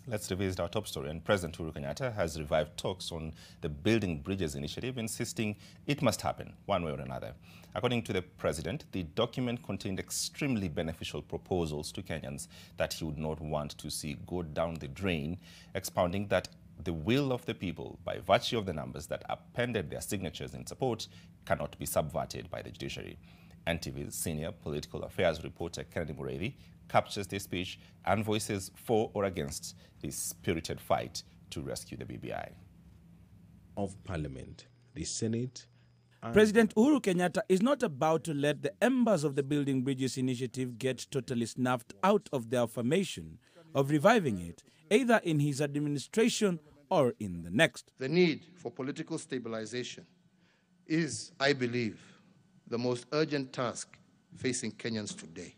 Let's revisit our top story. And President Uhuru Kenyatta has revived talks on the Building Bridges initiative, insisting it must happen one way or another. According to the president, the document contained extremely beneficial proposals to Kenyans that he would not want to see go down the drain, expounding that the will of the people, by virtue of the numbers that appended their signatures in support, cannot be subverted by the judiciary. NTV's senior political affairs reporter Kennedy Mureithi captures this speech and voices for or against this spirited fight to rescue the BBI. Of Parliament, the Senate. President Uhuru Kenyatta is not about to let the embers of the Building Bridges initiative get totally snuffed out of their affirmation of reviving it, either in his administration or in the next. The need for political stabilization is, I believe, the most urgent task facing Kenyans today.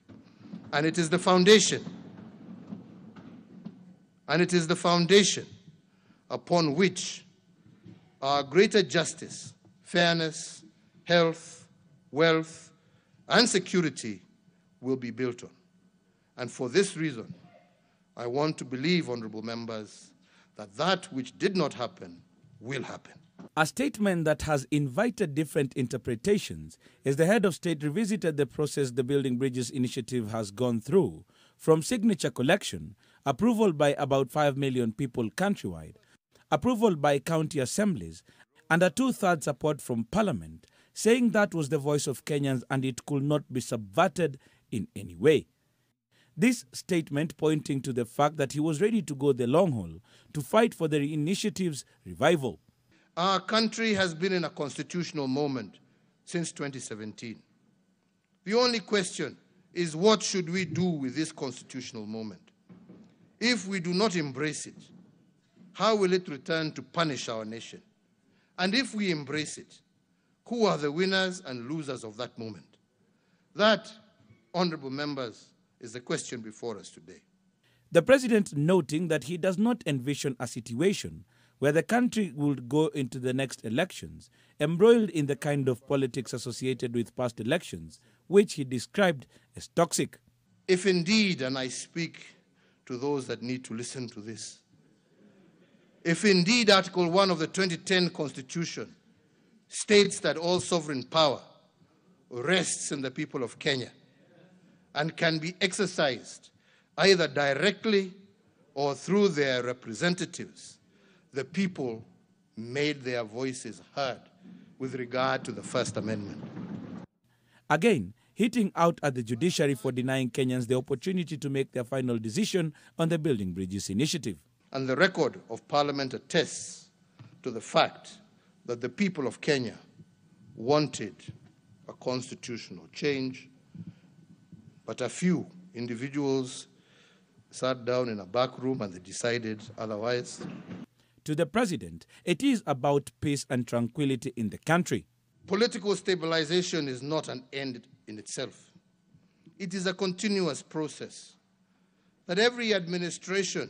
And it is the foundation, upon which our greater justice, fairness, health, wealth, and security will be built on. And for this reason, I want to believe, honorable members, that that which did not happen will happen. A statement that has invited different interpretations as the head of state revisited the process the Building Bridges initiative has gone through, from signature collection, approval by about 5 million people countrywide, approval by county assemblies, and a two-thirds support from Parliament, saying that was the voice of Kenyans and it could not be subverted in any way. This statement pointing to the fact that he was ready to go the long haul to fight for the initiative's revival. Our country has been in a constitutional moment since 2017. The only question is, what should we do with this constitutional moment? If we do not embrace it, how will it return to punish our nation? And if we embrace it, who are the winners and losers of that moment? That, honorable members, is the question before us today. The president noting that he does not envision a situation where the country would go into the next elections embroiled in the kind of politics associated with past elections, which he described as toxic. If indeed, and I speak to those that need to listen to this, if indeed Article 1 of the 2010 Constitution states that all sovereign power rests in the people of Kenya and can be exercised either directly or through their representatives, the people made their voices heard with regard to the First Amendment. Again, hitting out at the judiciary for denying Kenyans the opportunity to make their final decision on the Building Bridges initiative. And the record of Parliament attests to the fact that the people of Kenya wanted a constitutional change, but a few individuals sat down in a back room and they decided otherwise. To the president, it is about peace and tranquility in the country. Political stabilization is not an end in itself. It is a continuous process that every administration,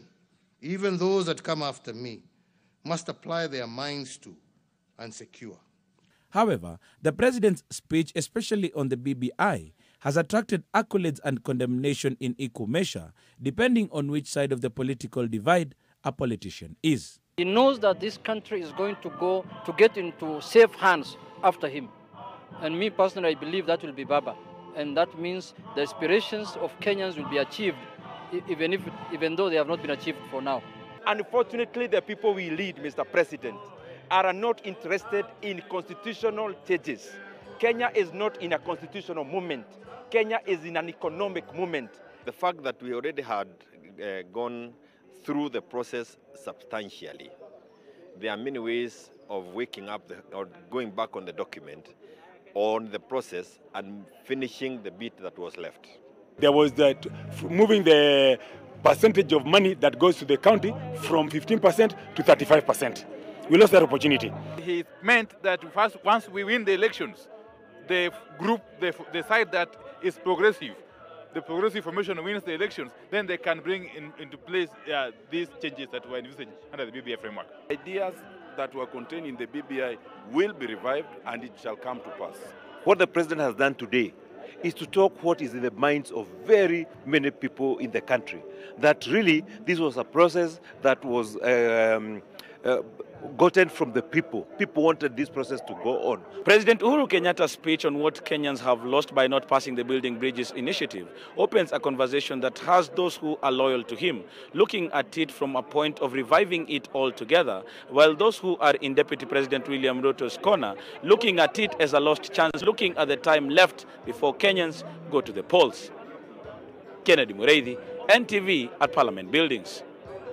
even those that come after me, must apply their minds to and secure. However, the president's speech, especially on the BBI, has attracted accolades and condemnation in equal measure, depending on which side of the political divide a politician is. He knows that this country is going to get into safe hands after him. And me personally, I believe that will be Baba. And that means the aspirations of Kenyans will be achieved, even though they have not been achieved for now. Unfortunately, the people we lead, Mr. President, are not interested in constitutional changes. Kenya is not in a constitutional movement. Kenya is in an economic movement. The fact that we already had gone through the process substantially, there are many ways of waking up or going back on the document, on the process, and finishing the bit that was left. There was that moving the percentage of money that goes to the county from 15% to 35%. We lost that opportunity. He meant that once we win the elections, the group, the side that is progressive, the progressive formation wins the elections, then they can bring into place these changes that were envisaged under the BBI framework. Ideas that were contained in the BBI will be revived and it shall come to pass. What the president has done today is to talk what is in the minds of very many people in the country. That really this was a process that was gotten from the people. People wanted this process to go on. President Uhuru Kenyatta's speech on what Kenyans have lost by not passing the Building Bridges initiative opens a conversation that has those who are loyal to him looking at it from a point of reviving it altogether, while those who are in Deputy President William Ruto's corner looking at it as a lost chance, looking at the time left before Kenyans go to the polls. Kennedy Mureithi, NTV at Parliament Buildings.